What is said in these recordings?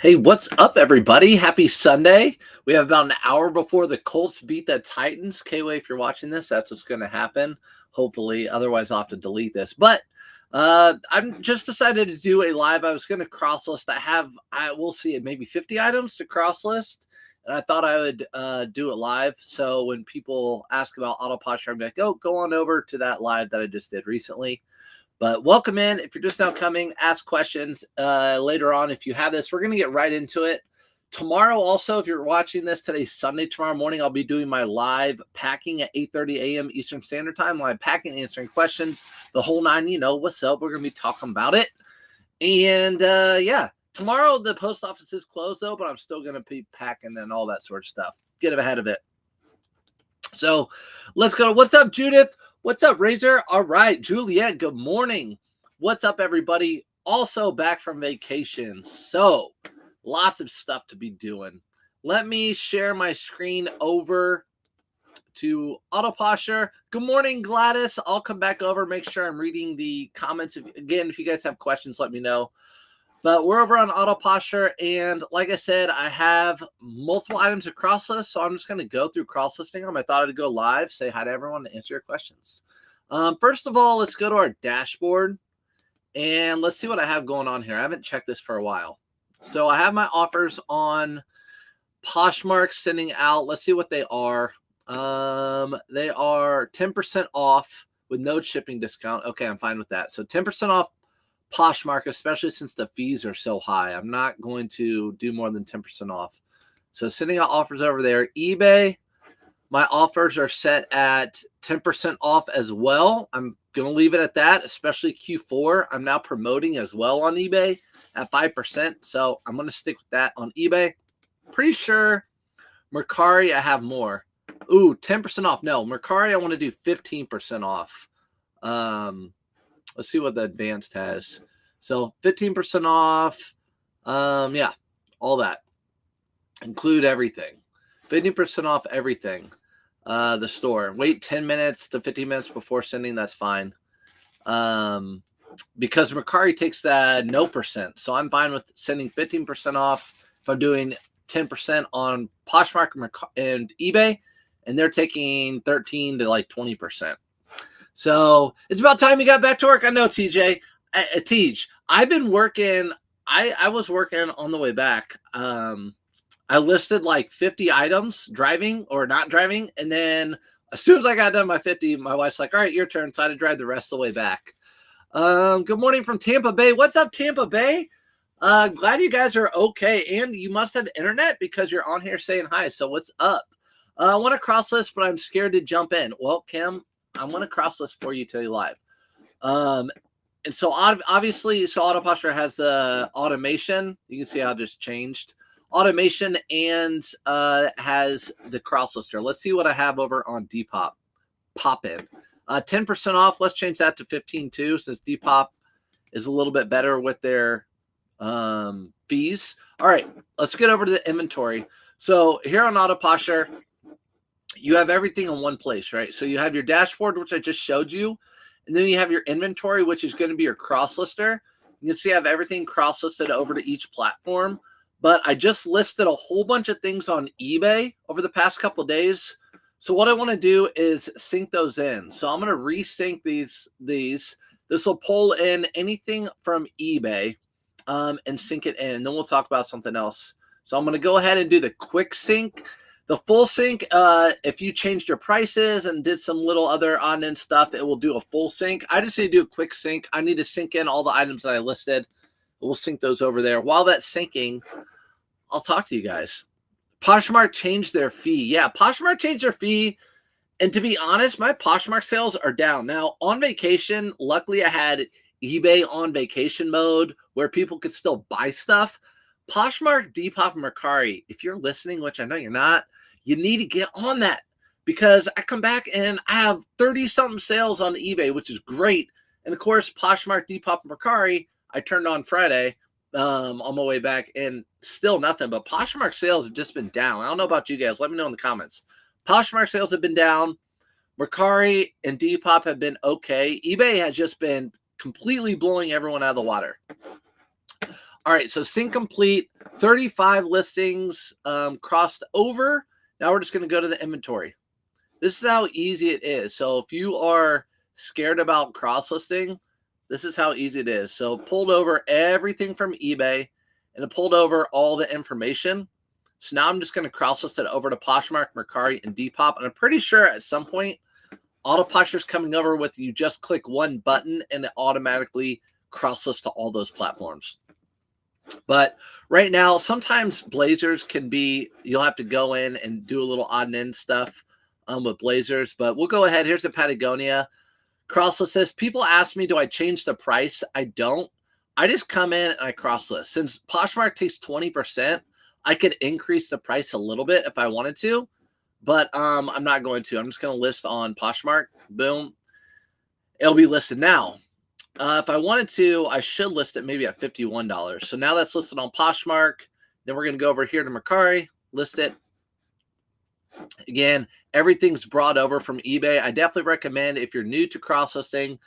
Hey, what's up, everybody? Happy Sunday. We have about an hour before the Colts beat the Titans. K-Way, if you're watching this, that's what's going to happen. Hopefully, otherwise I'll have to delete this. But I'm just decided to do a live. I was going to cross list. We'll see, maybe 50 items to cross list. And I thought I would do it live. So when people ask about Autoposher, I'm like, oh, go on over to that live that I just did recently. But welcome in. If you're just now coming, ask questions later on. If you have this, we're going to get right into it. Tomorrow also, if you're watching this, today's Sunday, tomorrow morning, I'll be doing my live packing at 8:30 a.m. Eastern Standard Time. Live packing, answering questions, the whole nine, what's up. We're going to be talking about it. And yeah, tomorrow the post office is closed though, but I'm still going to be packing and all that sort of stuff. Get ahead of it. So let's go. What's up, Judith? What's up, Razor? All right, Juliet, good morning. What's up, everybody? Also back from vacation. So lots of stuff to be doing. Let me share my screen over to Autoposher. Good morning, Gladys. I'll come back over, make sure I'm reading the comments. If you guys have questions, let me know. But we're over on Autoposher, and like I said, I have multiple items to cross list, so I'm just going to go through cross listing them. I thought I'd go live, say hi to everyone, and answer your questions. First of all, let's go to our dashboard, and let's see what I have going on here. I haven't checked this for a while. So I have my offers on Poshmark sending out. Let's see what they are. They are 10% off with no shipping discount. Okay, I'm fine with that. So 10% off Poshmark, especially since the fees are so high. I'm not going to do more than 10% off. So sending out offers over there. eBay, my offers are set at 10% off as well. I'm going to leave it at that, especially Q4. I'm now promoting as well on eBay at 5%. So I'm going to stick with that on eBay. Pretty sure Mercari, I have more. Ooh, 10% off. No, Mercari, I want to do 15% off. Let's see what the advanced has. So 15% off. Yeah, all that. Include everything. 50% off everything. The store. Wait 10 minutes to 15 minutes before sending. That's fine. Because Mercari takes that no percent. So I'm fine with sending 15% off if I'm doing 10% on Poshmark and eBay. And they're taking 13 to like 20%. So it's about time you got back to work. I know, TJ. Tej, I've been working. I was working on the way back. I listed like 50 items, driving or not driving. And then as soon as I got done by 50, my wife's like, all right, your turn. So I had to drive the rest of the way back. Good morning from Tampa Bay. What's up, Tampa Bay? Glad you guys are okay. And you must have internet because you're on here saying hi. So what's up? I want to cross list, but I'm scared to jump in. Well, Kim, I'm going to cross list for you today live. And so obviously, Autoposher has the automation. You can see how it just changed. Automation and has the cross lister. Let's see what I have over on Depop. Pop in. 10% off. Let's change that to 15 too, since Depop is a little bit better with their fees. All right, let's get over to the inventory. So here on Autoposher, you have everything in one place, right? So you have your dashboard, which I just showed you, and then you have your inventory, which is going to be your cross lister. You can see I have everything cross listed over to each platform, but I just listed a whole bunch of things on eBay over the past couple of days. So what I want to do is sync those in. So I'm going to resync these. This will pull in anything from eBay and sync it in. And then we'll talk about something else. So I'm going to go ahead and do the quick sync. The full sync, if you changed your prices and did some little other on-end stuff, it will do a full sync. I just need to do a quick sync. I need to sync in all the items that I listed. We'll sync those over there. While that's syncing, I'll talk to you guys. Poshmark changed their fee. Yeah, Poshmark changed their fee. And to be honest, my Poshmark sales are down. Now, on vacation, luckily I had eBay on vacation mode where people could still buy stuff. Poshmark, Depop, and Mercari, if you're listening, which I know you're not, you need to get on that because I come back and I have 30-something sales on eBay, which is great. And, of course, Poshmark, Depop, and Mercari, I turned on Friday on my way back and still nothing. But Poshmark sales have just been down. I don't know about you guys. Let me know in the comments. Poshmark sales have been down. Mercari and Depop have been okay. eBay has just been completely blowing everyone out of the water. All right, so sync complete. 35 listings crossed over. Now we're just going to go to the inventory. This is how easy it is. So if you are scared about cross listing, this is how easy it is. So pulled over everything from eBay and it pulled over all the information. So now I'm just going to cross list it over to Poshmark, Mercari, and Depop. And I'm pretty sure at some point, Autoposher is coming over with you just click one button and it automatically cross lists to all those platforms. But right now, sometimes Blazers can be, you'll have to go in and do a little odd and end stuff with Blazers. But we'll go ahead. Here's the Patagonia. Crosslist this. People ask me, do I change the price? I don't. I just come in and I crosslist. Since Poshmark takes 20%, I could increase the price a little bit if I wanted to, but I'm not going to. I'm just going to list on Poshmark. Boom. It'll be listed now. If I wanted to, I should list it maybe at $51. So now that's listed on Poshmark. Then we're going to go over here to Mercari, list it. Again, everything's brought over from eBay. I definitely recommend if you're new to cross listing,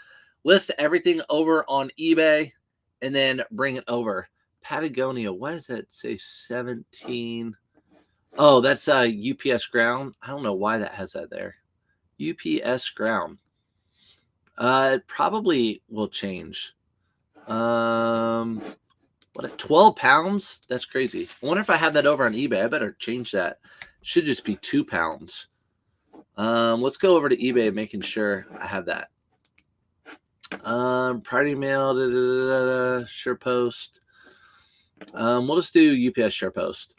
list everything over on eBay and then bring it over. Patagonia, what does that say? 17. Oh, that's UPS ground. I don't know why that has that there. UPS ground. It probably will change. What, 12 pounds? That's crazy. I wonder if I have that over on eBay. I better change that. Should just be 2 pounds. Let's go over to eBay, making sure I have that. Priority mail, SurePost. We'll just do UPS SurePost.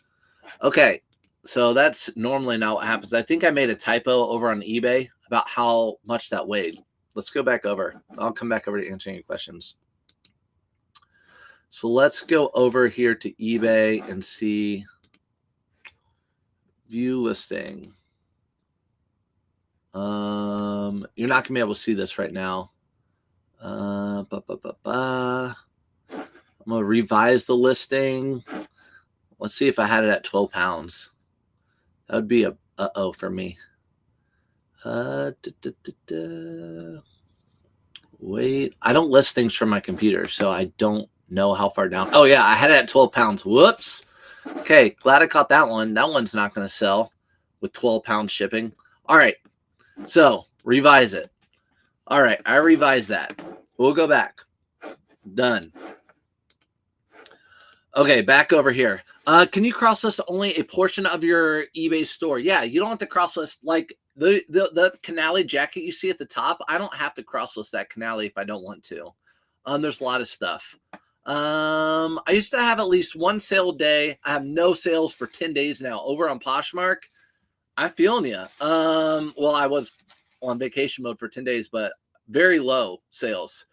Okay, so that's normally not what happens. I think I made a typo over on eBay about how much that weighed. Let's go back over. I'll come back over to answering your questions. So let's go over here to eBay and see view listing. You're not going to be able to see this right now. I'm going to revise the listing. Let's see if I had it at 12 pounds. That would be a uh-oh for me. Wait, I don't list things from my computer, so I don't know how far down. Oh, yeah, I had it at 12 pounds. Whoops. Okay, glad I caught that one. That one's not going to sell with 12 pound shipping. All right, so revise it. All right, I revised that. We'll go back. Done. Okay, back over here. Can you cross list only a portion of your eBay store? Yeah, you don't have to cross list like the Canali jacket you see at the top. I don't have to cross list that Canali if I don't want to. There's a lot of stuff. I used to have at least one sale a day. I have no sales for 10 days now. Over on Poshmark, I'm feeling you. Well, I was on vacation mode for 10 days, but very low sales.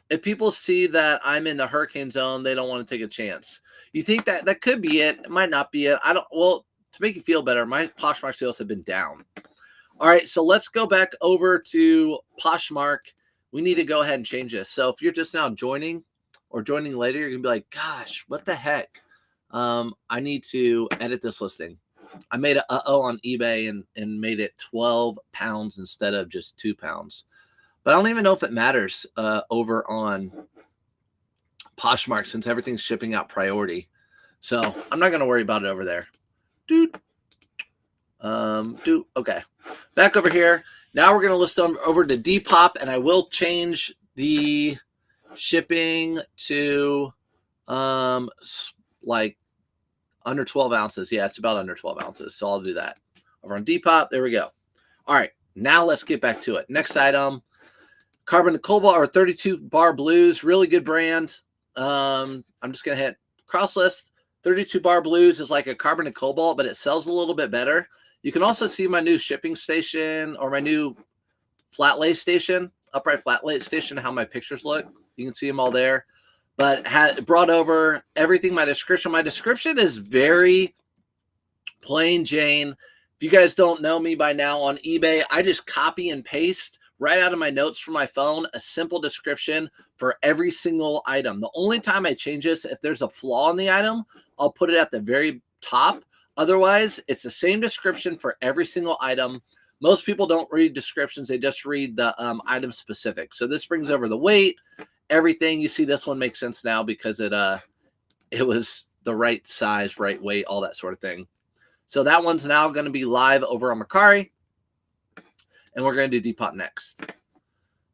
If people see that I'm in the hurricane zone, they don't want to take a chance. You think that could be it? It might not be it. Well, to make you feel better, my Poshmark sales have been down. All right, so let's go back over to Poshmark. We need to go ahead and change this. So if you're just now joining or joining later, you're going to be like, gosh, what the heck? I need to edit this listing. I made a uh-oh on eBay and made it 12 pounds instead of just 2 pounds. But I don't even know if it matters over on Poshmark since everything's shipping out priority. So I'm not going to worry about it over there. Okay. Back over here. Now we're going to list them over to Depop, and I will change the shipping to like under 12 ounces. Yeah, it's about under 12 ounces. So I'll do that. Over on Depop. There we go. All right. Now let's get back to it. Next item. Carbon Cobalt or 32 Bar Blues, really good brand. I'm just going to hit cross list. 32 Bar Blues is like a Carbon Cobalt, but it sells a little bit better. You can also see my new shipping station or my new flat lay station, upright flat lay station, how my pictures look. You can see them all there. But brought over everything, my description. My description is very plain Jane. If you guys don't know me by now on eBay, I just copy and paste right out of my notes from my phone, a simple description for every single item. The only time I change this, if there's a flaw in the item, I'll put it at the very top. Otherwise, it's the same description for every single item. Most people don't read descriptions. They just read the item specific. So this brings over the weight, everything. You see this one makes sense now because it was the right size, right weight, all that sort of thing. So that one's now going to be live over on Mercari, and we're going to do Depop next.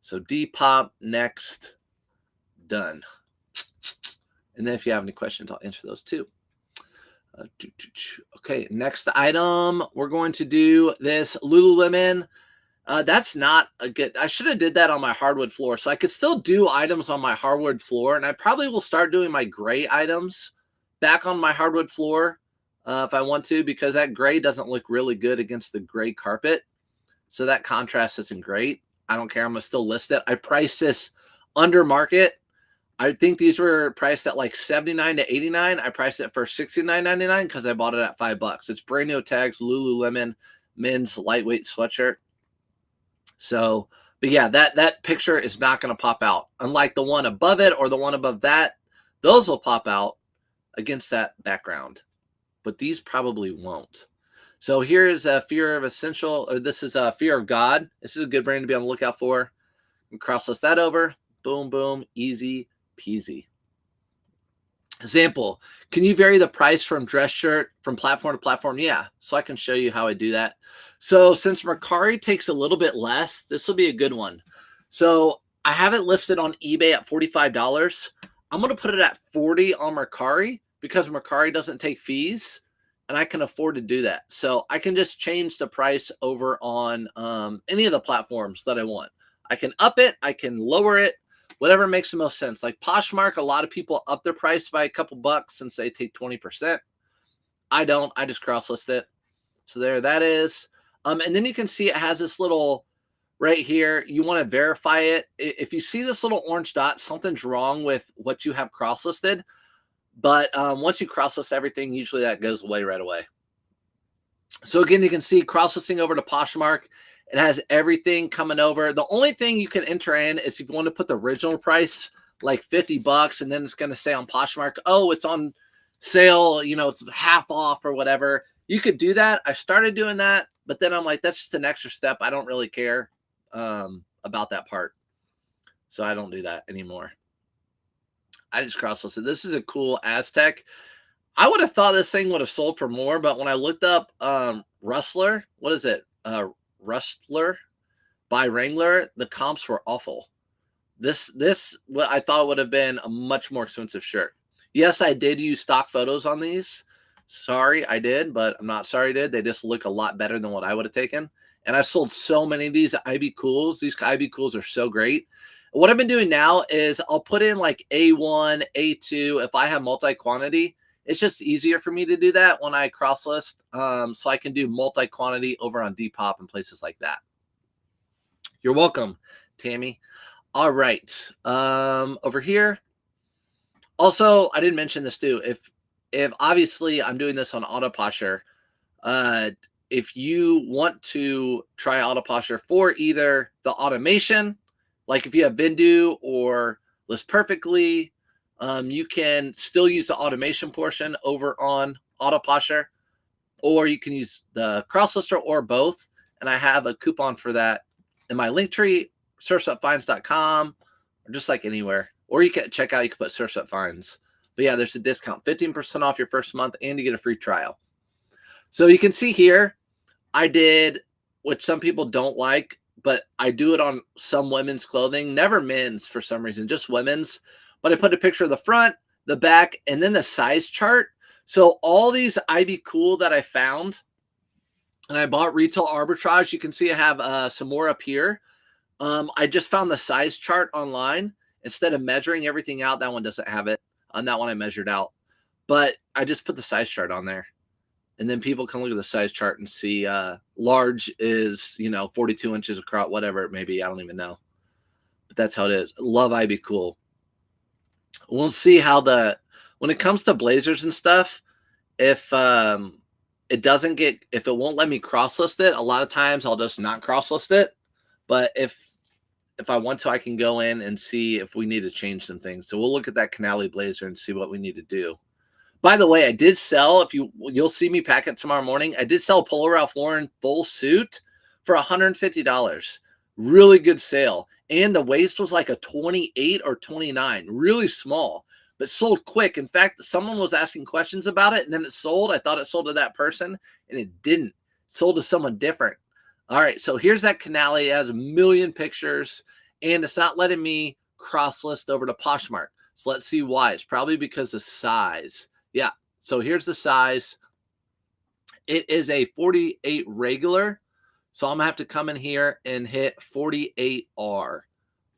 So Depop next, done. And then if you have any questions, I'll answer those too. Okay, next item, we're going to do this Lululemon. That's not a good, I should have did that on my hardwood floor. So I could still do items on my hardwood floor, and I probably will start doing my gray items back on my hardwood floor if I want to, because that gray doesn't look really good against the gray carpet. So that contrast isn't great. I don't care. I'm going to still list it. I priced this under market. I think these were priced at like $79 to $89. I priced it for $69.99 because I bought it at $5. It's brand new tags, Lululemon men's lightweight sweatshirt. So, but yeah, that picture is not going to pop out. Unlike the one above it or the one above that, those will pop out against that background. But these probably won't. So here is a Fear of Essential, or this is a Fear of God. This is a good brand to be on the lookout for. Crosslist that over. Boom, boom, easy peasy. Example, can you vary the price from dress shirt from platform to platform? Yeah, so I can show you how I do that. So since Mercari takes a little bit less, this will be a good one. So I have it listed on eBay at $45. I'm going to put it at $40 on Mercari because Mercari doesn't take fees, and I can afford to do that. So I can just change the price over on any of the platforms that I want. I can up it, I can lower it, whatever makes the most sense. Like Poshmark, a lot of people up their price by a couple bucks since they take 20%. I don't. I just cross-list it. So there that is. And then you can see it has this little right here. You want to verify it. If you see this little orange dot, something's wrong with what you have cross-listed. But once you cross-list everything, usually that goes away right away. So again, you can see cross-listing over to Poshmark. It has everything coming over. The only thing you can enter in is if you want to put the original price, like $50, and then it's going to say on Poshmark, oh, it's on sale, you know, it's half off or whatever. You could do that. I started doing that, but then I'm like, that's just an extra step. I don't really care about that part. So I don't do that anymore. I just cross-listed. This is a cool Aztec. I would have thought this thing would have sold for more, but when I looked up Rustler, what is it? Rustler by Wrangler, the comps were awful. This what I thought would have been a much more expensive shirt. Yes, I did use stock photos on these. Sorry, I did, but I'm not sorry I did. They just look a lot better than what I would have taken. And I've sold so many of these at IB Cools. These IB Cools are so great. What I've been doing now is I'll put in like A1, A2 if I have multi-quantity. It's just easier for me to do that when I cross list. So I can do multi-quantity over on Depop and places like that. You're welcome, Tammy. All right. Over here. Also, I didn't mention this too. If obviously I'm doing this on Autoposher, if you want to try Autoposher for either the automation, like if you have Vindu or List Perfectly, you can still use the automation portion over on Autoposher, or you can use the Crosslister or both. And I have a coupon for that in my link tree, surfsupfinds.com, or just like anywhere. Or you can check out, you can put Surfs Up Finds. But yeah, there's a discount, 15% off your first month, and you get a free trial. So you can see here, I did, which some people don't like, but I do it on some women's clothing, never men's for some reason, just women's. But I put a picture of the front, the back, and then the size chart. So all these IB Cool that I found, and I bought retail arbitrage. You can see I have some more up here. I just found the size chart online. Instead of measuring everything out, that one doesn't have it. On that one, I measured out. But I just put the size chart on there. And then people can look at the size chart and see large is, 42 inches across, whatever it may be. I don't even know. But that's how it is. Love IB Cool. We'll see how when it comes to blazers and stuff, if it won't let me cross list it, a lot of times I'll just not cross list it. But if I want to, I can go in and see if we need to change some things. So we'll look at that Canali blazer and see what we need to do. By the way, I did sell, you'll see me pack it tomorrow morning. I did sell a Polo Ralph Lauren full suit for $150. Really good sale. And the waist was like a 28 or 29, really small, but sold quick. In fact, someone was asking questions about it and then it sold. I thought it sold to that person and it didn't. It sold to someone different. All right, so here's that Canali. It has a million pictures and it's not letting me cross list over to Poshmark. So let's see why. It's probably because of size. Yeah, so here's the size. It is a 48 regular. So I'm going to have to come in here and hit 48R.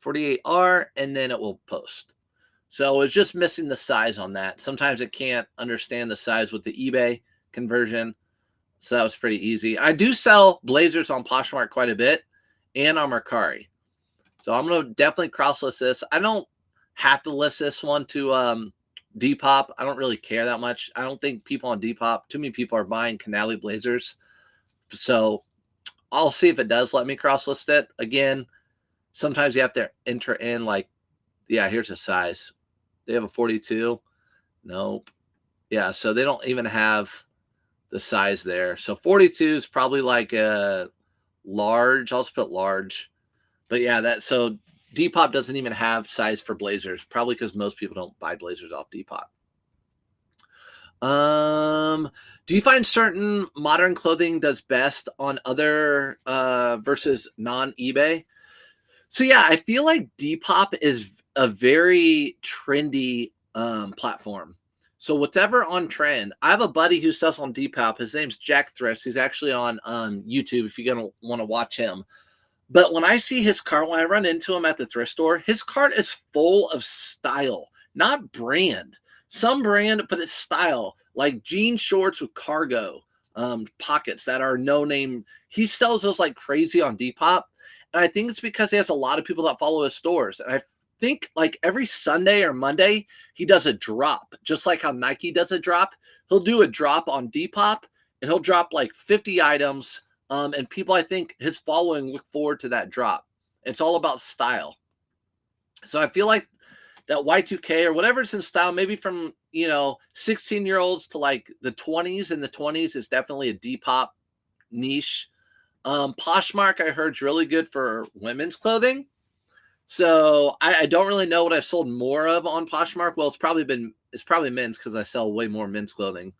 48R, and then it will post. So it's just missing the size on that. Sometimes it can't understand the size with the eBay conversion. So that was pretty easy. I do sell blazers on Poshmark quite a bit and on Mercari. So I'm going to definitely cross-list this. I don't have to list this one to Depop. I don't really care that much. I don't think people on Depop, too many people are buying Canali blazers. So I'll see if it does let me cross-list it. Again, sometimes you have to enter in like, yeah, here's a size. They have a 42. Nope. Yeah, so they don't even have the size there. So 42 is probably like a large. I'll just put large. But yeah, so Depop doesn't even have size for blazers, probably because most people don't buy blazers off Depop. Do you find certain modern clothing does best on other versus non-eBay? So yeah, I feel like Depop is a very trendy platform. So whatever on trend. I have a buddy who sells on Depop. His name's Jack Thrifts. He's actually on YouTube if you're gonna want to watch him. But when I see his cart, when I run into him at the thrift store, his cart is full of style, not brand. Some brand, but it's style, like jean shorts with cargo pockets that are no name. He sells those like crazy on Depop. And I think it's because he has a lot of people that follow his stores. And I think like every Sunday or Monday, he does a drop, just like how Nike does a drop. He'll do a drop on Depop and he'll drop like 50 items. And people, I think his following look forward to that drop. It's all about style. So I feel like that Y2K or whatever's in style, maybe from, 16-year-olds to like the 20s, and the 20s is definitely a Depop niche. Poshmark, I heard, is really good for women's clothing. So I don't really know what I've sold more of on Poshmark. Well, it's probably men's because I sell way more men's clothing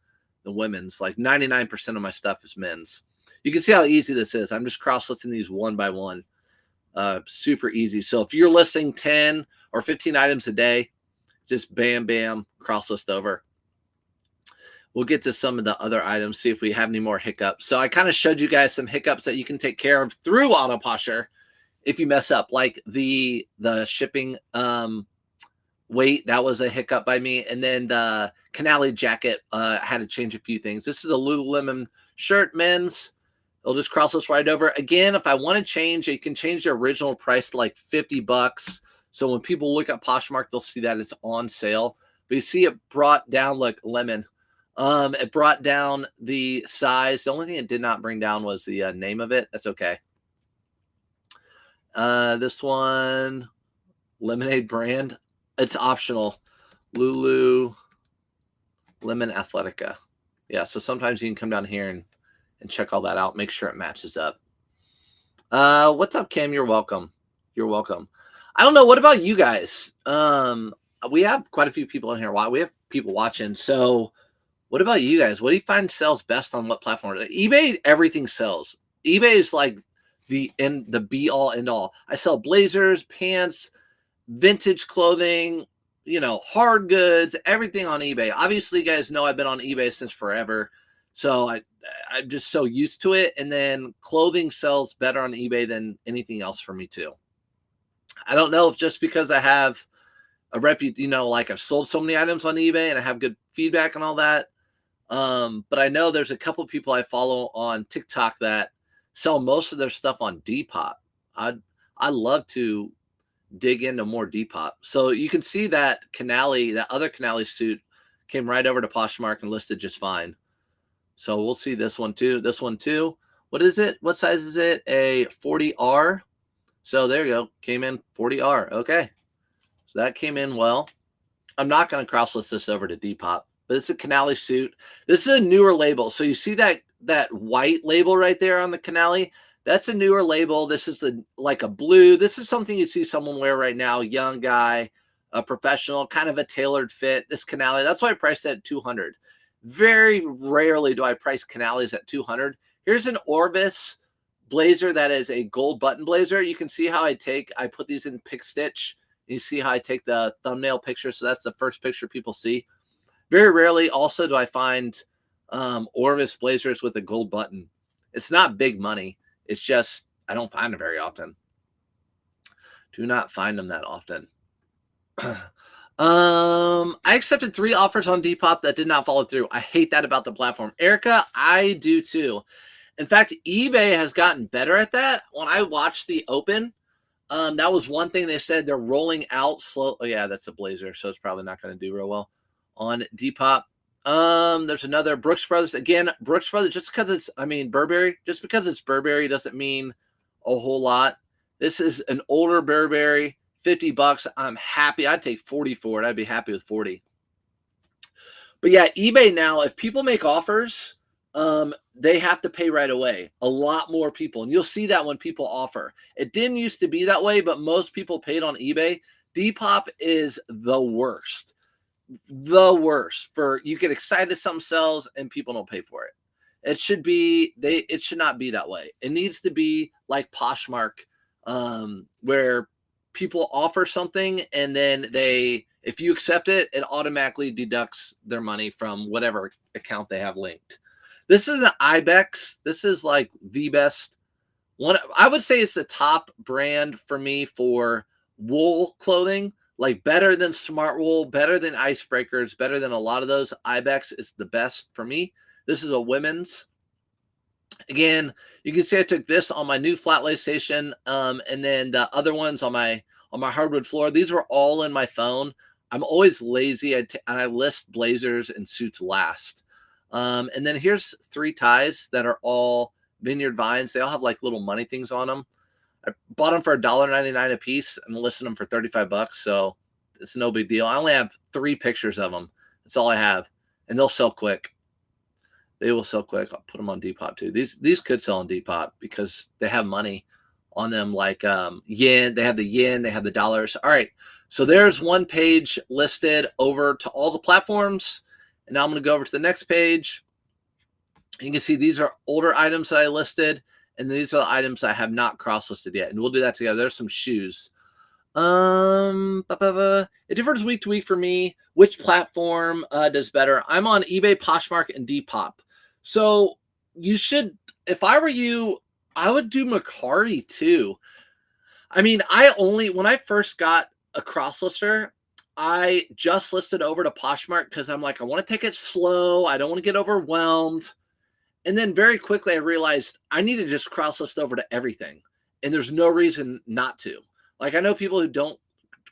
than women's. Like 99% of my stuff is men's. You can see how easy this is. I'm just cross-listing these one by one. Super easy. So if you're listing 10 or 15 items a day, just bam, bam, cross-list over. We'll get to some of the other items, see if we have any more hiccups. So I kind of showed you guys some hiccups that you can take care of through Autoposher if you mess up, like the shipping weight. That was a hiccup by me. And then the Canali jacket, had to change a few things. This is a Lululemon shirt, men's. It'll just cross this right over. Again, if I want to change, you can change the original price to like $50. So when people look at Poshmark, they'll see that it's on sale. But you see it brought down, like lemon. It brought down the size. The only thing it did not bring down was the name of it. That's okay. This one, Lemonade brand. It's optional. Lulu Lemon Athletica. Yeah, so sometimes you can come down here and check all that out. Make sure it matches up. What's up, Cam? You're welcome. You're welcome. I don't know. What about you guys? We have quite a few people in here. We have people watching. So what about you guys? What do you find sells best on what platform? eBay, everything sells. eBay is like the be all end all. I sell blazers, pants, vintage clothing, hard goods, everything on eBay. Obviously, you guys know I've been on eBay since forever. So I'm just so used to it. And then clothing sells better on eBay than anything else for me too. I don't know if just because I have a like I've sold so many items on eBay and I have good feedback and all that. But I know there's a couple people I follow on TikTok that sell most of their stuff on Depop. I love to dig into more Depop. So you can see that that other Canali suit came right over to Poshmark and listed just fine. So we'll see this one too. This one too. What is it? What size is it? A 40R. So there you go. Came in 40R. Okay. So that came in well. I'm not going to cross-list this over to Depop, but it's a Canali suit. This is a newer label. So you see that white label right there on the Canali? That's a newer label. This is like a blue. This is something you see someone wear right now, young guy, a professional, kind of a tailored fit. This Canali, that's why I priced it at 200. Very rarely do I price Canalis at 200. Here's an Orvis blazer that is a gold button blazer. You can see how I put these in pick stitch. You see how I take the thumbnail picture. So that's the first picture people see. Very rarely also do I find Orvis blazers with a gold button. It's not big money. It's just, I don't find them very often. Do not find them that often. I accepted 3 offers on Depop that did not follow through. I hate that about the platform. Erica, I do too. In fact, eBay has gotten better at that. When I watched the open, that was one thing they said they're rolling out slow. Oh yeah, that's a blazer, so it's probably not going to do real well on Depop. There's another Brooks Brothers. Again, Brooks Brothers, just because it's, Burberry, just because it's Burberry doesn't mean a whole lot. This is an older Burberry, $50. I'm happy. I'd take 40 for it. I'd be happy with 40. But yeah, eBay now, if people make offers, they have to pay right away. A lot more people. And you'll see that when people offer. It didn't used to be that way, but most people paid on eBay. Depop is the worst. The worst. For you get excited something sells and people don't pay for it. It should not be that way. It needs to be like Poshmark, where people offer something and then if you accept it, it automatically deducts their money from whatever account they have linked. This is an Ibex. This is like the best one. I would say it's the top brand for me for wool clothing, like better than Smart Wool, better than Icebreakers, better than a lot of those. Ibex is the best for me. This is a women's. Again, you can see I took this on my new flat lay station, and then the other ones on my hardwood floor. These were all in my phone. I'm always lazy, and I list blazers and suits last. And then here's 3 ties that are all Vineyard Vines. They all have like little money things on them. I bought them for $1.99 a piece and listed them for $35. So it's no big deal. I only have 3 pictures of them. That's all I have. And they'll sell quick. They will sell quick. I'll put them on Depop too. These could sell on Depop because they have money on them, like yen. They have the yen. They have the dollars. All right. So there's one page listed over to all the platforms. And now I'm going to go over to the next page. You can see these are older items that I listed. And these are the items I have not cross-listed yet. And we'll do that together. There's some shoes. It differs week to week for me. Which platform does better? I'm on eBay, Poshmark, and Depop. So you should, if I were you, I would do Mercari too. When I first got a cross-lister, I just listed over to Poshmark because I'm like, I want to take it slow. I don't want to get overwhelmed. And then very quickly I realized I need to just cross-list over to everything. And there's no reason not to. Like, I know people who don't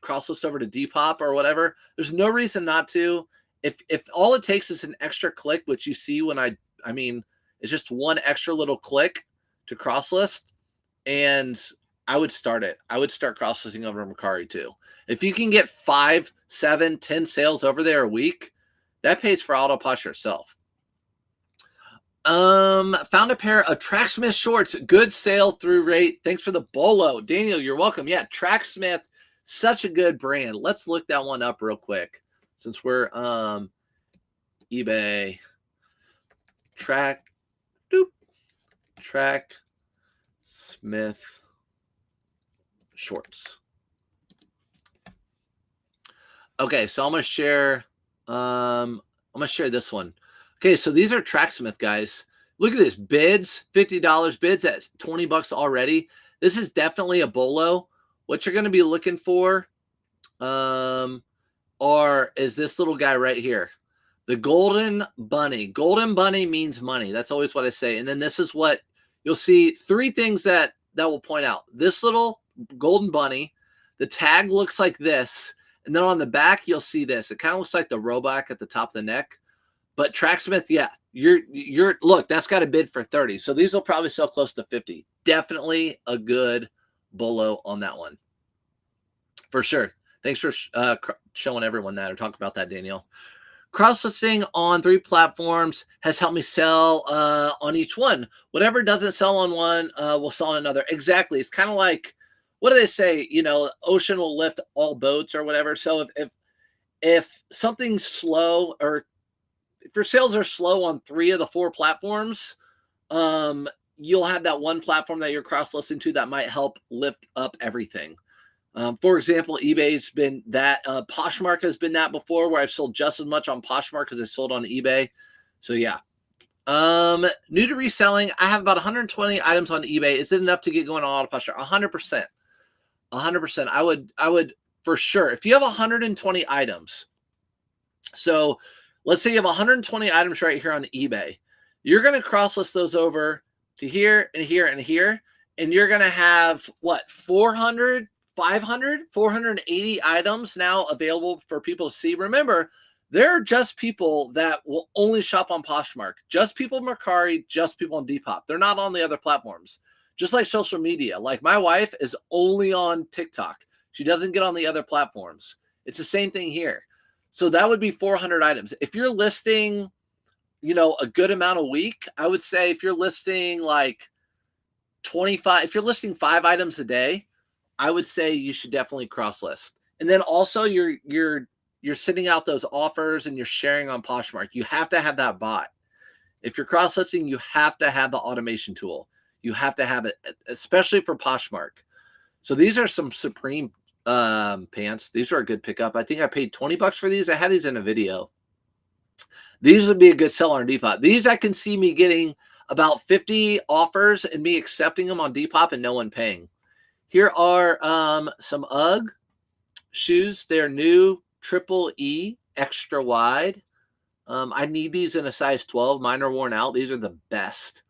cross-list over to Depop or whatever. There's no reason not to. If all it takes is an extra click, which you see when it's just one extra little click to cross-list, and I would start it. I would start cross-listing over to Mercari too. If you can get 5, 7, 10 sales over there a week, that pays for Autoposher itself. Found a pair of Tracksmith shorts. Good sale through rate. Thanks for the bolo. Daniel, you're welcome. Yeah, Tracksmith, such a good brand. Let's look that one up real quick since we're eBay. Tracksmith shorts. Okay, so I'm gonna share this one. Okay, so these are Tracksmith, guys. Look at this. Bids, $50. Bids at $20 already. This is definitely a bolo. What you're going to be looking for is this little guy right here. The Golden Bunny. Golden Bunny means money. That's always what I say. And then this is what you'll see. 3 things that will point out. This little Golden Bunny. The tag looks like this. And then on the back, you'll see this. It kind of looks like the roebuck at the top of the neck. But Tracksmith, yeah, you're look, that's got a bid for 30. So these will probably sell close to 50. Definitely a good bolo on that one. For sure. Thanks for showing everyone that or talking about that, Daniel. Cross-listing on 3 platforms has helped me sell on each one. Whatever doesn't sell on one will sell on another. Exactly. It's kind of like, what do they say? You know, ocean will lift all boats or whatever. So if something's slow, or if your sales are slow on 3 of the 4 platforms, you'll have that one platform that you're cross-listing to that might help lift up everything. For example, eBay's been that. Poshmark has been that before, where I've sold just as much on Poshmark as I sold on eBay. So yeah. New to reselling, I have about 120 items on eBay. Is it enough to get going on Autoposher? 100%. 100%. I would for sure. If you have 120 items, so let's say you have 120 items right here on eBay, you're going to cross-list those over to here and here and here, and you're going to have what, 400, 500, 480 items now available for people to see. Remember, there are just people that will only shop on Poshmark, just people on Mercari, just people on Depop. They're not on the other platforms. Just like social media. Like my wife is only on TikTok. She doesn't get on the other platforms. It's the same thing here. So that would be 400 items. If you're listing, you know, a good amount a week, I would say if you're listing like 25, if you're listing 5 items a day, I would say you should definitely cross list. And then also you're sending out those offers and you're sharing on Poshmark. You have to have that bot. If you're cross listing, you have to have the automation tool. You have to have it, especially for Poshmark. So these are some Supreme pants. These are a good pickup. I think I paid $20 for these. I had these in a video. These would be a good seller on Depop. These I can see me getting about 50 offers and me accepting them on Depop and no one paying. Here are some UGG shoes. They're new, triple E, extra wide. I need these in a size 12. Mine are worn out. These are the best.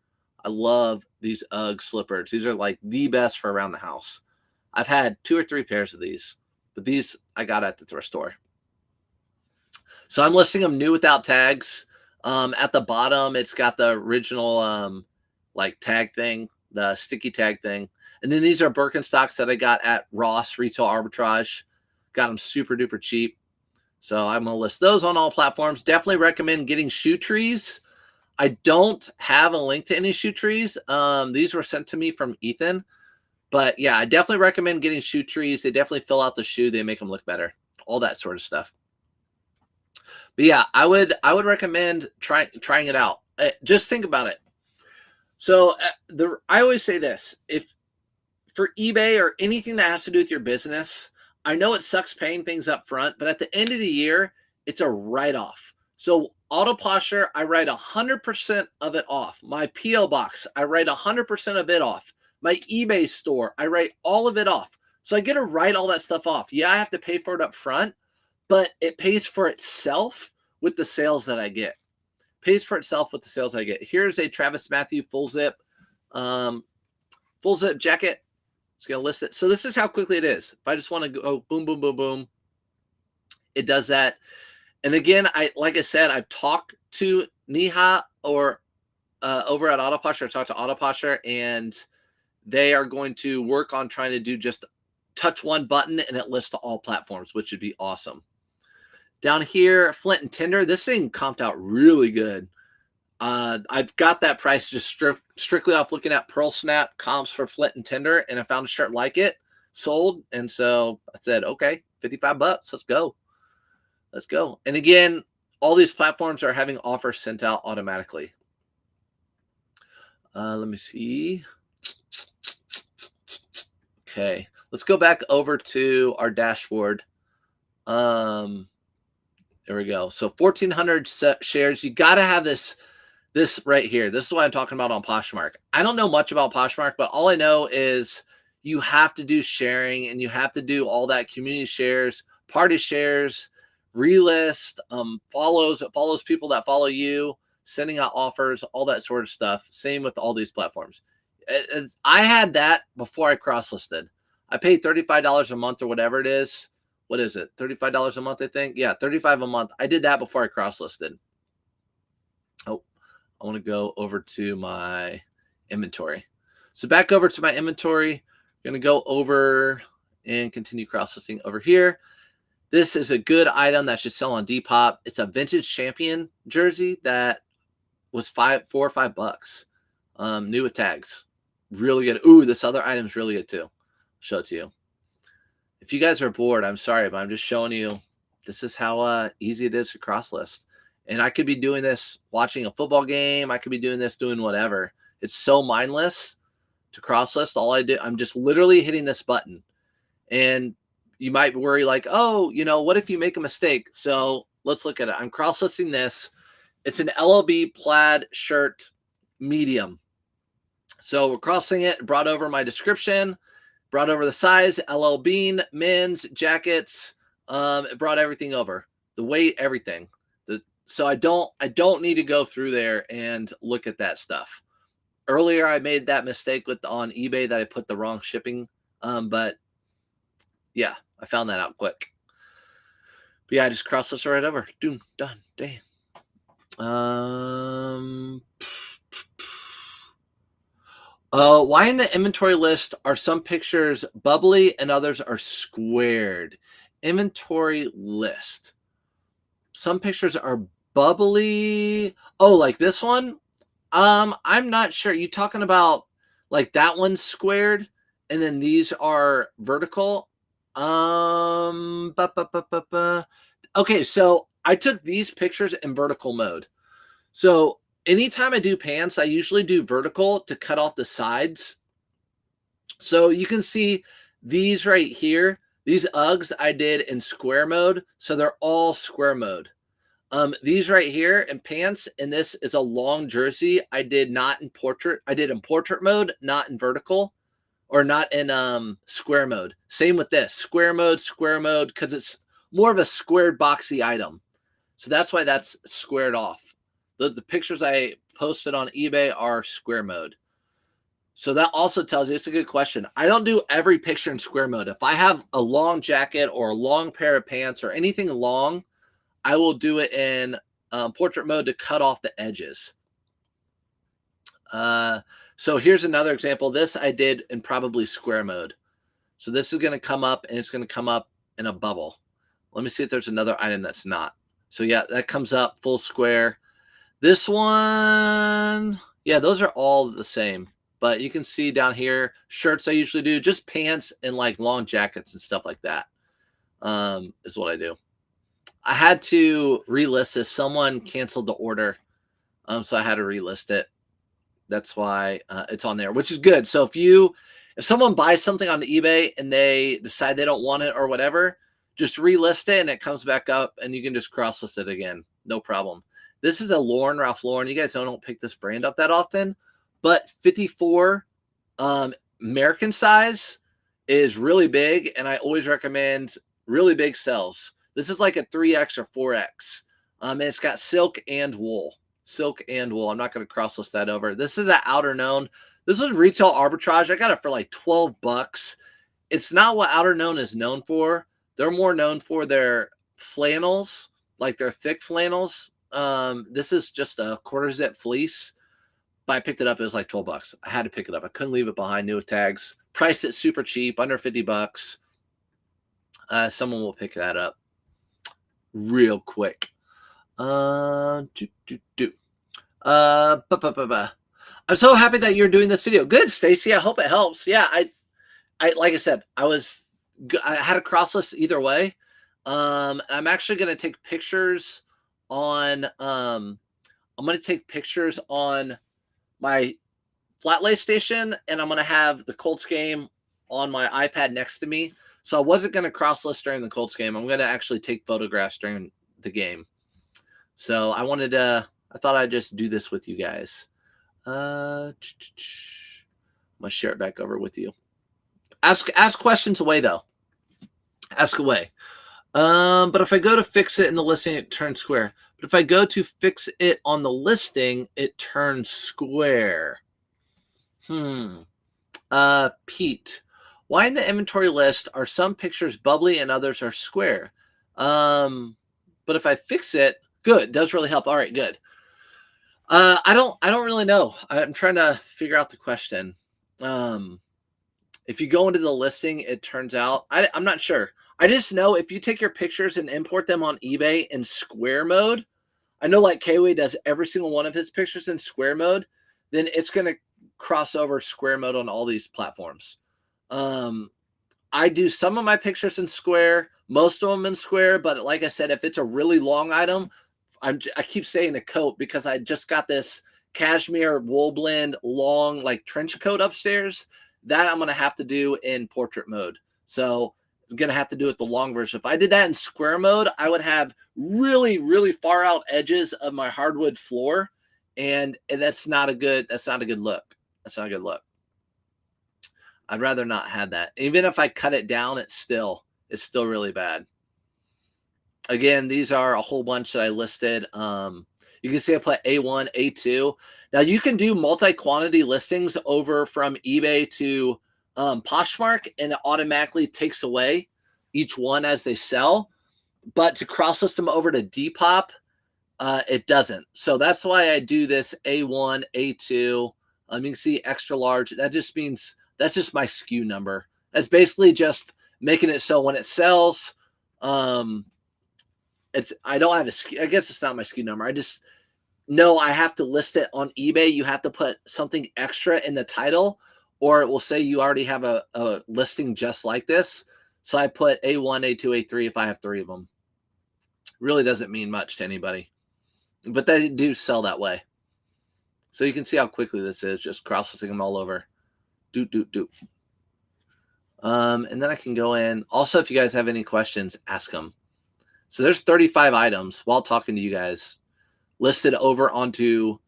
I love these UGG slippers. These are like the best for around the house. I've had 2 or 3 pairs of these, but these I got at the thrift store. So I'm listing them new without tags. At the bottom, it's got the original like tag thing, the sticky tag thing. And then these are Birkenstocks that I got at Ross Retail Arbitrage. Got them super duper cheap. So I'm going to list those on all platforms. Definitely recommend getting shoe trees. I don't have a link to any shoe trees. These were sent to me from Ethan. But yeah, I definitely recommend getting shoe trees. They definitely fill out the shoe. They make them look better. All that sort of stuff. But yeah, I would recommend trying it out. Just think about it. So I always say this: if for eBay or anything that has to do with your business, I know it sucks paying things up front, but at the end of the year, it's a write-off. So Autoposher, I write 100% of it off. My P.O. box, I write 100% of it off. My eBay store, I write all of it off. So I get to write all that stuff off. Yeah, I have to pay for it up front, but it pays for itself with the sales that I get. Pays for itself with the sales I get. Here's a Travis Matthew full zip jacket. It's going to list it. So this is how quickly it is. If I just want to go boom, boom, boom, boom, it does that. And again, like I said, I've talked to Neha or over at Autoposher. I talked to Autoposher, and they are going to work on trying to do just touch one button and it lists to all platforms, which would be awesome. Down here, Flint and Tinder. This thing comped out really good. I've got that price just strictly off looking at Pearl Snap comps for Flint and Tinder, and I found a shirt like it, sold, and so I said, okay, $55, let's go. Let's go. And again, all these platforms are having offers sent out automatically. Let me see. Okay, let's go back over to our dashboard. There we go. So 1,400 shares. You got to have this right here. This is what I'm talking about on Poshmark. I don't know much about Poshmark, but all I know is you have to do sharing and you have to do all that community shares, party shares, relist, follows people that follow you, sending out offers, all that sort of stuff. Same with all these platforms. I had that before I cross-listed. I paid $35 a month or whatever it is. What is it? $35 a month, I think. Yeah, $35 a month. I did that before I cross-listed. Oh, I want to go over to my inventory. So back over to my inventory. I'm going to go over and continue cross-listing over here. This is a good item that should sell on Depop. It's a vintage champion jersey that was $4 or $5. New with tags. Really good. Ooh, this other item's really good too. I'll show it to you. If you guys are bored, I'm sorry, but I'm just showing you this is how easy it is to cross list. And I could be doing this watching a football game. I could be doing this doing whatever. It's so mindless to cross list. All I do, I'm just literally hitting this button. And you might worry like, oh, you know, what if you make a mistake? So let's look at it. I'm cross listing this. It's an LLB plaid shirt medium. So we're crossing it, brought over my description, brought over the size, LL Bean, men's, jackets, it brought everything over. The weight, everything. So I don't need to go through there and look at that stuff. Earlier I made that mistake on eBay that I put the wrong shipping. But yeah, I found that out quick. But yeah, I just crossed this right over. Doom, done, damn. Why in the inventory list are some pictures bubbly and others are squared? Inventory list. Some pictures are bubbly. Oh, like this one? I'm not sure. You talking about like that one's squared and then these are vertical? Okay, so I took these pictures in vertical mode. So anytime I do pants, I usually do vertical to cut off the sides. So you can see these right here, these Uggs I did in square mode. So they're all square mode. These right here in pants, and this is a long jersey. I did not in portrait. I did in portrait mode, not in vertical or not in square mode. Same with this square mode, because it's more of a squared boxy item. So that's why that's squared off. The pictures I posted on eBay are square mode. So that also tells you, it's a good question. I don't do every picture in square mode. If I have a long jacket or a long pair of pants or anything long, I will do it in portrait mode to cut off the edges. So here's another example. This I did in probably square mode. So this is going to come up and it's going to come up in a bubble. Let me see if there's another item that's not. So yeah, that comes up full square. This one, yeah, those are all the same. But you can see down here, shirts I usually do, just pants and like long jackets and stuff like that is what I do. I had to relist this. Someone canceled the order, so I had to relist it. That's why it's on there, which is good. So if someone buys something on eBay and they decide they don't want it or whatever, just relist it and it comes back up and you can just cross list it again. No problem. This is a Lauren, Ralph Lauren. You guys don't pick this brand up that often, but 54 American size is really big, and I always recommend really big cells. This is like a 3X or 4X. And it's got silk and wool. Silk and wool. I'm not going to cross list that over. This is the Outer Known. This is retail arbitrage. I got it for like $12. It's not what Outer Known is known for. They're more known for their flannels, like their thick flannels. This is just a quarter zip fleece. But I picked it up. It was like $12. I had to pick it up. I couldn't leave it behind. New with tags. Priced it super cheap, under $50. Someone will pick that up real quick. I'm so happy that you're doing this video. Good, Stacy. I hope it helps. Yeah, I like I said, I had a cross list either way. I'm actually going to take pictures on. I'm going to take pictures on my flat lay station, and I'm going to have the Colts game on my iPad next to me. So I wasn't going to cross list during the Colts game. I'm going to actually take photographs during the game. So I thought I'd just do this with you guys. I'm going to share it back over with you. Ask questions away, though. Ask away. But if I go to fix it in the listing, it turns square. But if I go to fix it on the listing, it turns square. Pete. Why in the inventory list are some pictures bubbly and others are square? But if I fix it, good. It does really help. All right, good. I don't really know. I'm trying to figure out the question. If you go into the listing, it turns out I'm not sure. I just know if you take your pictures and import them on eBay in square mode, I know like Kway does every single one of his pictures in square mode, then it's going to cross over square mode on all these platforms. I do some of my pictures in square, most of them in square, but like I said, if it's a really long item, I keep saying a coat because I just got this cashmere wool blend long like trench coat upstairs that I'm going to have to do in portrait mode. So I'm going to have to do it the long version. If I did that in square mode, I would have really, really far out edges of my hardwood floor. And that's not a good look. That's not a good look. I'd rather not have that. Even if I cut it down, it's still really bad. Again, these are a whole bunch that I listed. You can see I put A1, A2. Now you can do multi-quantity listings over from eBay to Poshmark, and it automatically takes away each one as they sell. But to cross list them over to Depop, it doesn't. So that's why I do this A1, A2. You can see extra large. That just means that's just my SKU number. That's basically just making it so when it sells, I don't have a SKU. I guess it's not my SKU number. I just know I have to list it on eBay. You have to put something extra in the title, or it will say you already have a listing just like this. So I put A1, A2, A3 if I have 3 of them. Really doesn't mean much to anybody, but they do sell that way. So you can see how quickly this is, just cross-listing them all over. And then I can go in. Also, if you guys have any questions, ask them. So there's 35 items while talking to you guys listed over onto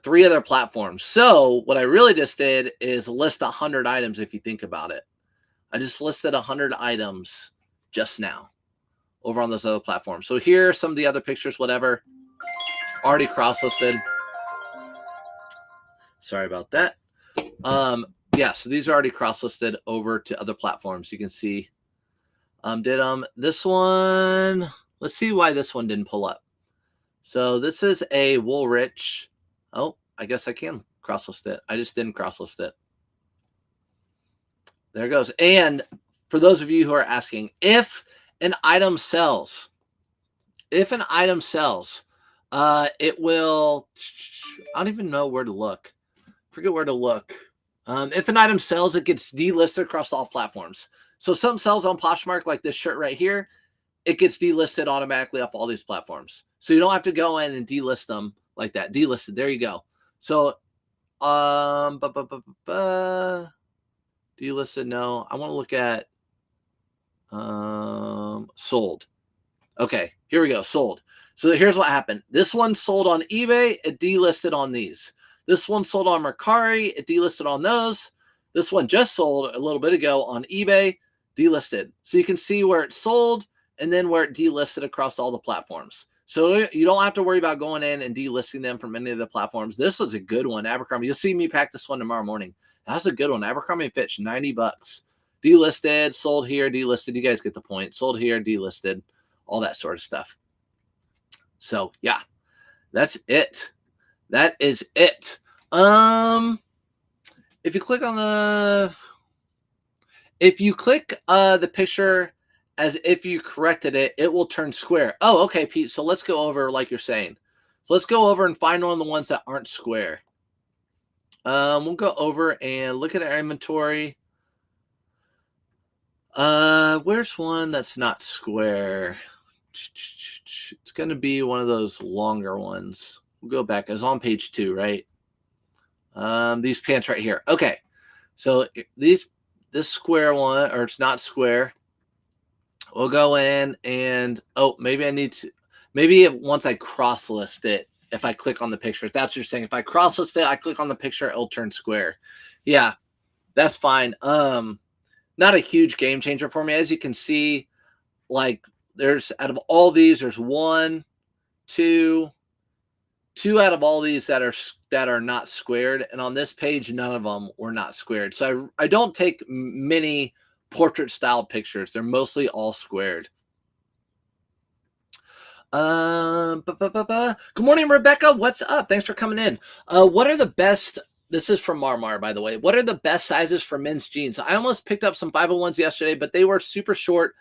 3 other platforms. So what I really just did is list 100 items if you think about it. I just listed 100 items just now over on those other platforms. So here are some of the other pictures, whatever, already cross-listed. Sorry about that. Yeah, so these are already cross-listed over to other platforms. You can see this one. Let's see why this one didn't pull up. So this is a Woolrich. Oh, I guess I can cross-list it. I just didn't cross-list it. There it goes. And for those of you who are asking, if an item sells, it will, I don't even know where to look. Forget where to look. If an item sells, it gets delisted across all platforms. So if something sells on Poshmark, like this shirt right here, it gets delisted automatically off all these platforms. So you don't have to go in and delist them like that. Delisted. There you go. So, delisted. No, I want to look at sold. Okay, here we go. Sold. So here's what happened. This one sold on eBay. It delisted on these. This one sold on Mercari. It delisted on those. This one just sold a little bit ago on eBay. Delisted. So you can see where it sold and then where it delisted across all the platforms. So you don't have to worry about going in and delisting them from any of the platforms. This was a good one. Abercrombie. You'll see me pack this one tomorrow morning. That's a good one. Abercrombie & Fitch, $90. Delisted, sold here, delisted. You guys get the point. Sold here, delisted, all that sort of stuff. So yeah, that's it. That is it. If you click the picture as if you corrected it, it will turn square. Oh, okay, Pete. So let's go over like you're saying. So let's go over and find one of the ones that aren't square. We'll go over and look at our inventory. Where's one that's not square? It's going to be one of those longer ones. We'll go back. It's on page 2, right? These pants right here. Okay. So this square one, or it's not square. We'll go in and, maybe once I cross list it, if I click on the picture, if that's what you're saying, if I cross list it, I click on the picture, it'll turn square. Yeah, that's fine. Not a huge game changer for me. As you can see, like there's out of all these, there's 1, 2 out of all these that are not squared. And on this page, none of them were not squared. So I don't take many portrait style pictures. They're mostly all squared. Good morning, Rebecca. What's up? Thanks for coming in. What are the best This is from Marmar, by the way. What are the best sizes for men's jeans? I almost picked up some 501s yesterday, but they were super short.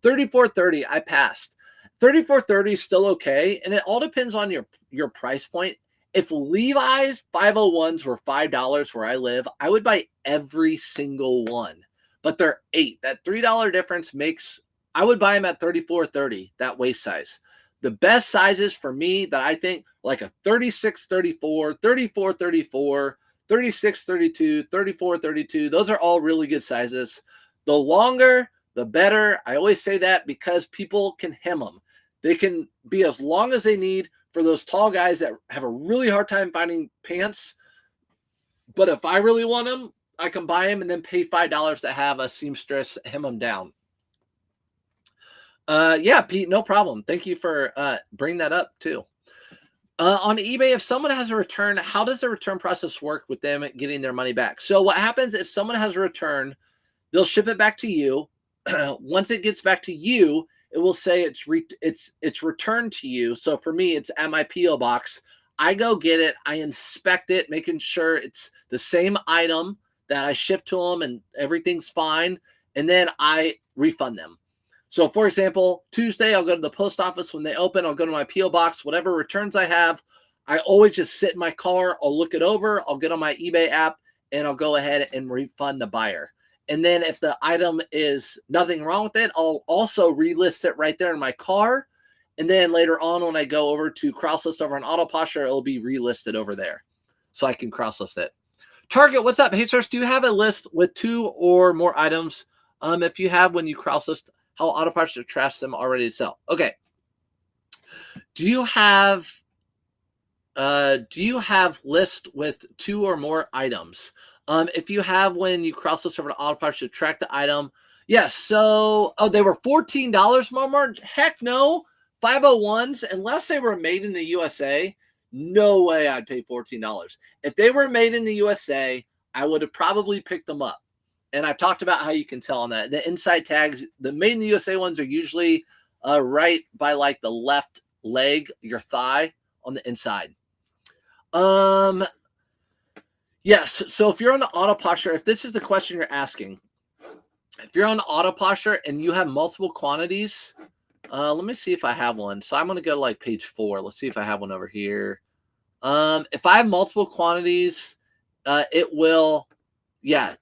3430, I passed. 3430 is still okay, and it all depends on your price point. If Levi's 501s were $5 where I live, I would buy every single one. But they're $8. That $3 difference makes, I would buy them at 3430, that waist size. The best sizes for me that I think, like a 36, 34, 34, 34, 36, 32, 34, 32. Those are all really good sizes. The longer, the better. I always say that because people can hem them. They can be as long as they need for those tall guys that have a really hard time finding pants. But if I really want them, I can buy them and then pay $5 to have a seamstress hem them down. Yeah, Pete, no problem. Thank you for bringing that up too. On eBay, if someone has a return, how does the return process work with them getting their money back? So what happens if someone has a return, they'll ship it back to you. Once it gets back to you, it will say it's returned to you. So for me, it's at my P.O. box. I go get it. I inspect it, making sure it's the same item that I shipped to them and everything's fine. And then I refund them. So, for example, Tuesday, I'll go to the post office when they open. I'll go to my P.O. box. Whatever returns I have, I always just sit in my car. I'll look it over. I'll get on my eBay app, and I'll go ahead and refund the buyer. And then if the item is nothing wrong with it, I'll also relist it right there in my car. And then later on, when I go over to Crosslist over on Autoposher, it'll be relisted over there. So I can crosslist it. Target, what's up? Hey, sirs, do you have a list with 2 or more items? If you have, when you crosslist, how Autoposher tracks them already to sell. Okay. Do you have list with 2 or more items? If you have, when you crosslist over to Autoposher to track the item, yes. So, they were $14, Marmar. Heck no. 501s, unless they were made in the USA, no way I'd pay $14. If they were made in the USA, I would have probably picked them up. And I've talked about how you can tell on that. The inside tags, the made in the USA ones are usually right by like the left leg, your thigh on the inside. Yes. So if you're on the Autoposher, if this is the question you're asking, if you're on the Autoposher and you have multiple quantities, let me see if I have one. So I'm going to go to like page 4. Let's see if I have one over here. If I have multiple quantities, it will like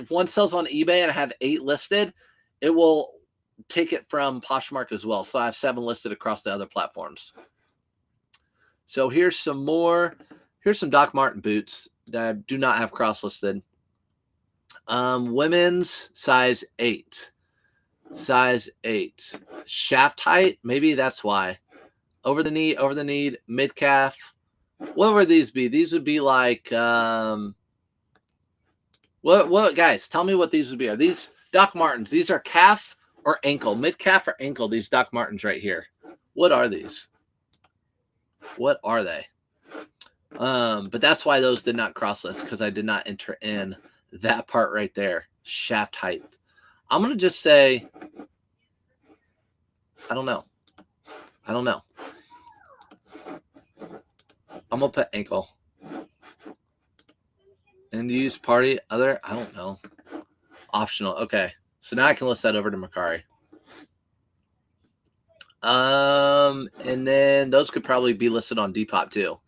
if one sells on eBay and I have 8 listed, it will take it from Poshmark as well. So I have 7 listed across the other platforms. So here's some more. Here's some Doc Marten boots that I do not have cross listed. Women's size 8. Size 8. Shaft height, maybe that's why. Over the knee, mid calf. What would these be? These would be like what guys, tell me what these would be. Are these Doc Martens? These are calf or ankle, mid calf or ankle, these Doc Martens right here. What are these? What are they? But that's why those did not cross list, because I did not enter in that part right there. Shaft height. I'm gonna just say I don't know. I'm gonna put ankle. And use party other, I don't know. Optional. Okay. So now I can list that over to Macari. And then those could probably be listed on Depop too.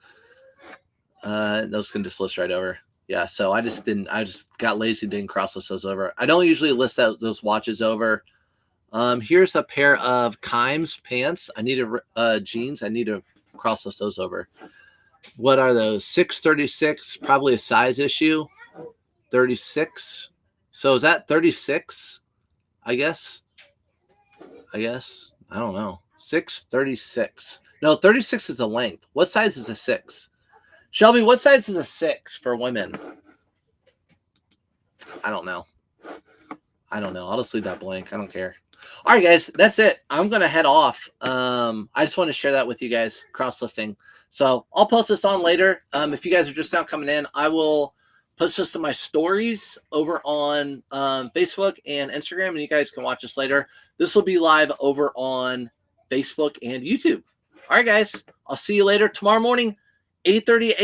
Those can just list right over. Yeah, so I just got lazy, didn't cross list those over. I don't usually list those watches over. Here's a pair of Kimes pants. I need jeans. I need to cross list those over. What are those? 636, probably a size issue. 36. So is that 36? I guess. I don't know. 636. No, 36 is the length. What size is a 6? Shelby, what size is a 6 for women? I don't know. I'll just leave that blank. I don't care. All right, guys, that's it. I'm going to head off. I just want to share that with you guys, cross-listing. So I'll post this on later. If you guys are just now coming in, I will post this to my stories over on Facebook and Instagram, and you guys can watch this later. This will be live over on Facebook and YouTube. All right, guys, I'll see you later tomorrow morning, 8:30 a.m.